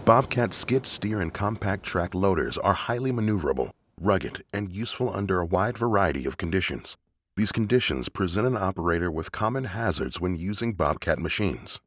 Bobcat skid steer and compact track loaders are highly maneuverable, rugged, and useful under a wide variety of conditions. These conditions present an operator with common hazards when using Bobcat machines.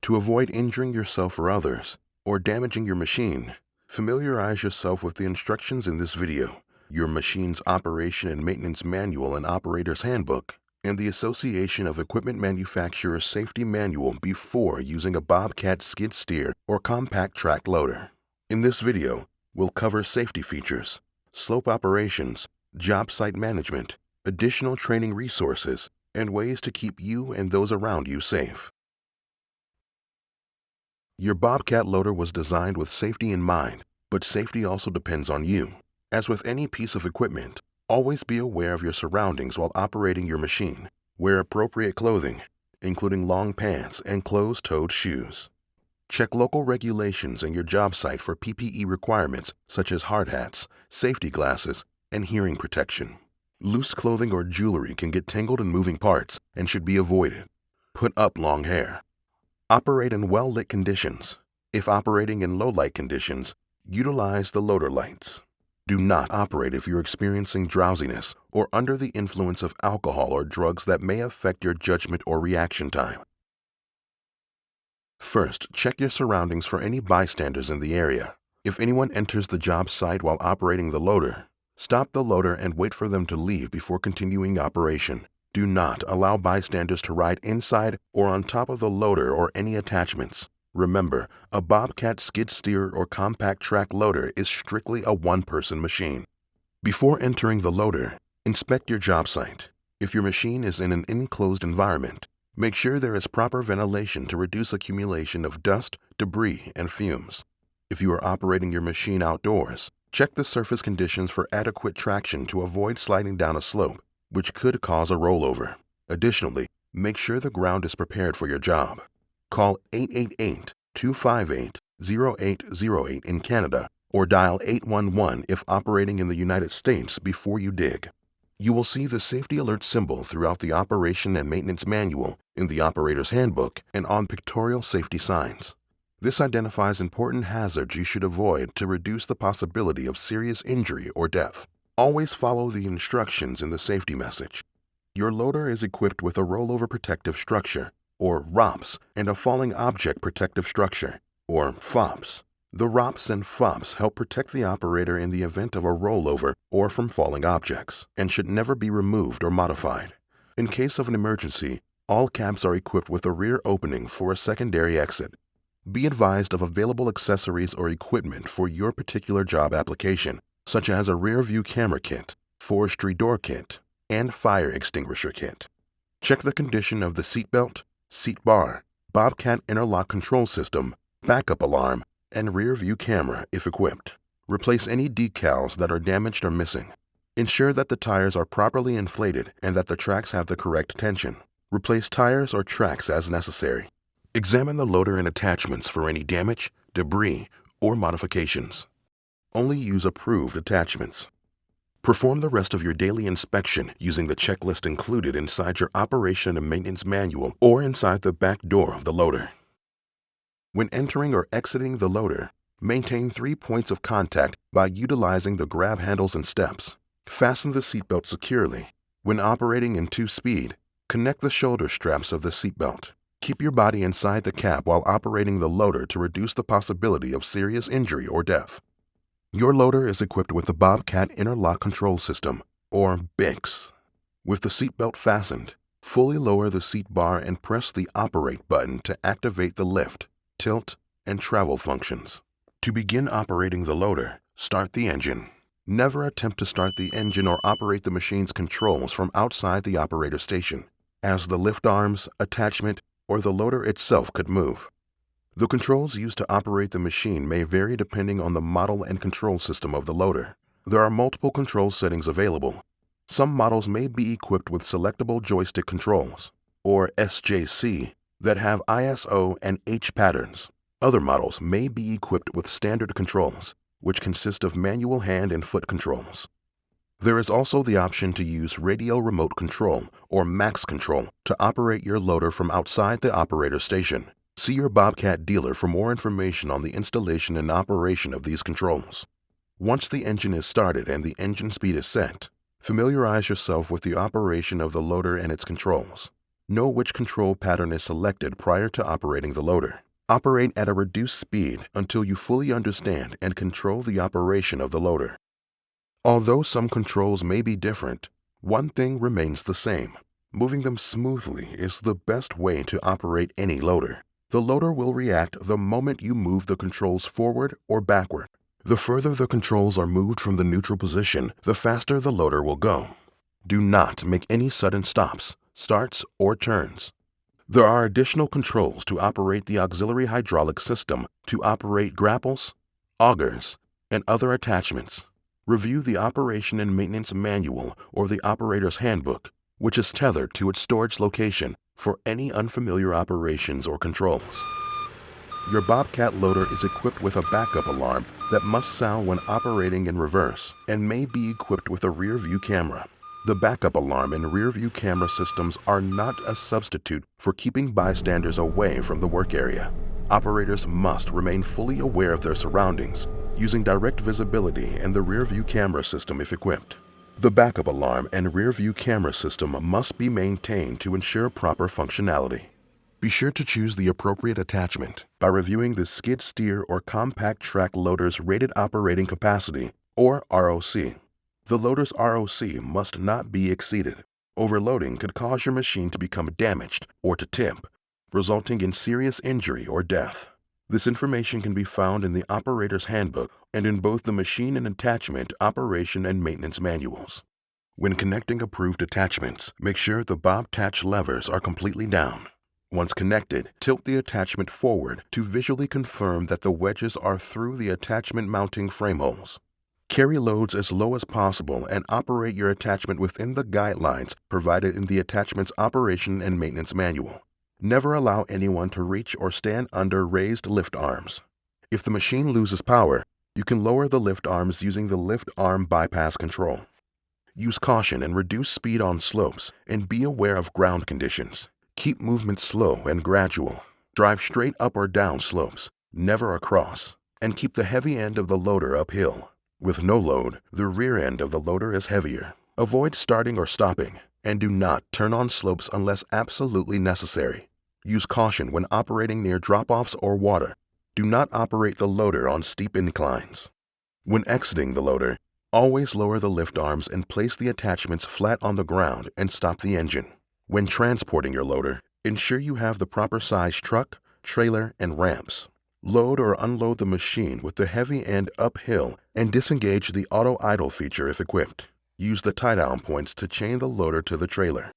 To avoid injuring yourself or others, or damaging your machine, familiarize yourself with the instructions in this video, your machine's operation and maintenance manual and operator's handbook, and the Association of Equipment Manufacturers Safety Manual before using a Bobcat skid steer or compact track loader. In this video, we'll cover safety features, slope operations, job site management, additional training resources, and ways to keep you and those around you safe. Your Bobcat loader was designed with safety in mind, but safety also depends on you. As with any piece of equipment, always be aware of your surroundings while operating your machine. Wear appropriate clothing, including long pants and closed-toed shoes. Check local regulations and your job site for PPE requirements such as hard hats, safety glasses, and hearing protection. Loose clothing or jewelry can get tangled in moving parts and should be avoided. Put up long hair. Operate in well-lit conditions. If operating in low-light conditions, utilize the loader lights. Do not operate if you're experiencing drowsiness or under the influence of alcohol or drugs that may affect your judgment or reaction time. First, check your surroundings for any bystanders in the area. If anyone enters the job site while operating the loader, stop the loader and wait for them to leave before continuing operation. Do not allow bystanders to ride inside or on top of the loader or any attachments. Remember, a Bobcat skid steer or compact track loader is strictly a one-person machine. Before entering the loader, inspect your job site. If your machine is in an enclosed environment, make sure there is proper ventilation to reduce accumulation of dust, debris, and fumes. If you are operating your machine outdoors, check the surface conditions for adequate traction to avoid sliding down a slope, which could cause a rollover. Additionally, make sure the ground is prepared for your job. Call 888-258-0808 in Canada or dial 811 if operating in the United States before you dig. You will see the safety alert symbol throughout the operation and maintenance manual, in the operator's handbook, and on pictorial safety signs. This identifies important hazards you should avoid to reduce the possibility of serious injury or death. Always follow the instructions in the safety message. Your loader is equipped with a rollover protective structure, or ROPS, and a falling object protective structure, or FOPS. The ROPS and FOPS help protect the operator in the event of a rollover or from falling objects, and should never be removed or modified. In case of an emergency, all cabs are equipped with a rear opening for a secondary exit. Be advised of available accessories or equipment for your particular job application, such as a rear view camera kit, forestry door kit, and fire extinguisher kit. Check the condition of the seatbelt, seat bar, Bobcat interlock control system, backup alarm, and rear view camera if equipped. Replace any decals that are damaged or missing. Ensure that the tires are properly inflated and that the tracks have the correct tension. Replace tires or tracks as necessary. Examine the loader and attachments for any damage, debris, or modifications. Only use approved attachments. Perform the rest of your daily inspection using the checklist included inside your operation and maintenance manual or inside the back door of the loader. When entering or exiting the loader, maintain 3 points of contact by utilizing the grab handles and steps. Fasten the seatbelt securely. When operating in 2-speed, connect the shoulder straps of the seatbelt. Keep your body inside the cab while operating the loader to reduce the possibility of serious injury or death. Your loader is equipped with the Bobcat Interlock Control System, or BICS. With the seatbelt fastened, fully lower the seat bar and press the Operate button to activate the lift, tilt, and travel functions. To begin operating the loader, start the engine. Never attempt to start the engine or operate the machine's controls from outside the operator station, as the lift arms, attachment, or the loader itself could move. The controls used to operate the machine may vary depending on the model and control system of the loader. There are multiple control settings available. Some models may be equipped with selectable joystick controls, or SJC, that have ISO and H patterns. Other models may be equipped with standard controls, which consist of manual hand and foot controls. There is also the option to use radio remote control, or max control, to operate your loader from outside the operator station. See your Bobcat dealer for more information on the installation and operation of these controls. Once the engine is started and the engine speed is set, familiarize yourself with the operation of the loader and its controls. Know which control pattern is selected prior to operating the loader. Operate at a reduced speed until you fully understand and control the operation of the loader. Although some controls may be different, one thing remains the same. Moving them smoothly is the best way to operate any loader. The loader will react the moment you move the controls forward or backward. The further the controls are moved from the neutral position, the faster the loader will go. Do not make any sudden stops, starts, or turns. There are additional controls to operate the auxiliary hydraulic system to operate grapples, augers, and other attachments. Review the Operation and Maintenance Manual or the Operator's Handbook, which is tethered to its storage location, for any unfamiliar operations or controls. Your Bobcat loader is equipped with a backup alarm that must sound when operating in reverse and may be equipped with a rear view camera. The backup alarm and rear view camera systems are not a substitute for keeping bystanders away from the work area. Operators must remain fully aware of their surroundings, using direct visibility and the rear view camera system if equipped. The backup alarm and rear view camera system must be maintained to ensure proper functionality. Be sure to choose the appropriate attachment by reviewing the skid steer or compact track loader's rated operating capacity, or ROC. The loader's ROC must not be exceeded. Overloading could cause your machine to become damaged or to tip, resulting in serious injury or death. This information can be found in the Operator's Handbook and in both the Machine and Attachment Operation and Maintenance Manuals. When connecting approved attachments, make sure the Bobcat levers are completely down. Once connected, tilt the attachment forward to visually confirm that the wedges are through the attachment mounting frame holes. Carry loads as low as possible and operate your attachment within the guidelines provided in the attachment's Operation and Maintenance Manual. Never allow anyone to reach or stand under raised lift arms. If the machine loses power, you can lower the lift arms using the lift arm bypass control. Use caution and reduce speed on slopes, and be aware of ground conditions. Keep movement slow and gradual. Drive straight up or down slopes, never across, and keep the heavy end of the loader uphill. With no load, the rear end of the loader is heavier. Avoid starting or stopping, and do not turn on slopes unless absolutely necessary. Use caution when operating near drop-offs or water. Do not operate the loader on steep inclines. When exiting the loader, always lower the lift arms and place the attachments flat on the ground and stop the engine. When transporting your loader, ensure you have the proper size truck, trailer, and ramps. Load or unload the machine with the heavy end uphill and disengage the auto idle feature if equipped. Use the tie-down points to chain the loader to the trailer.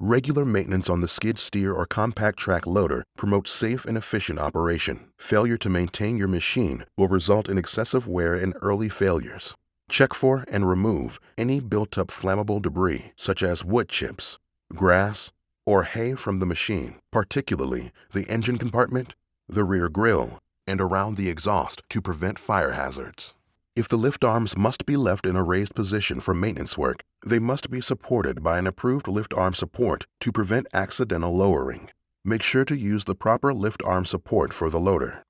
Regular maintenance on the skid steer or compact track loader promotes safe and efficient operation. Failure to maintain your machine will result in excessive wear and early failures. Check for and remove any built-up flammable debris such as wood chips, grass, or hay from the machine, particularly the engine compartment, the rear grille, and around the exhaust to prevent fire hazards. If the lift arms must be left in a raised position for maintenance work, they must be supported by an approved lift arm support to prevent accidental lowering. Make sure to use the proper lift arm support for the loader.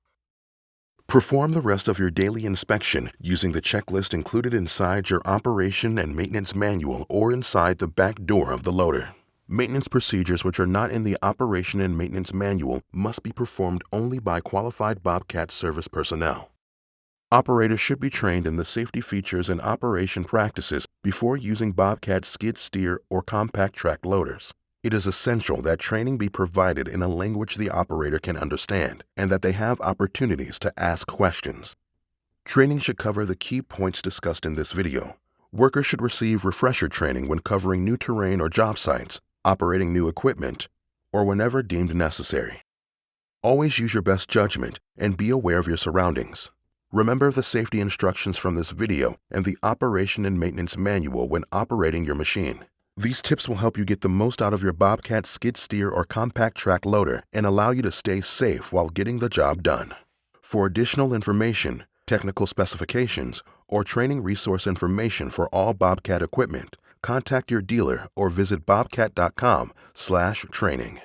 Perform the rest of your daily inspection using the checklist included inside your Operation and Maintenance Manual or inside the back door of the loader. Maintenance procedures which are not in the Operation and Maintenance Manual must be performed only by qualified Bobcat service personnel. Operators should be trained in the safety features and operation practices before using Bobcat skid steer or compact track loaders. It is essential that training be provided in a language the operator can understand and that they have opportunities to ask questions. Training should cover the key points discussed in this video. Workers should receive refresher training when covering new terrain or job sites, operating new equipment, or whenever deemed necessary. Always use your best judgment and be aware of your surroundings. Remember the safety instructions from this video and the Operation and Maintenance Manual when operating your machine. These tips will help you get the most out of your Bobcat skid steer or compact track loader and allow you to stay safe while getting the job done. For additional information, technical specifications, or training resource information for all Bobcat equipment, contact your dealer or visit bobcat.com/training.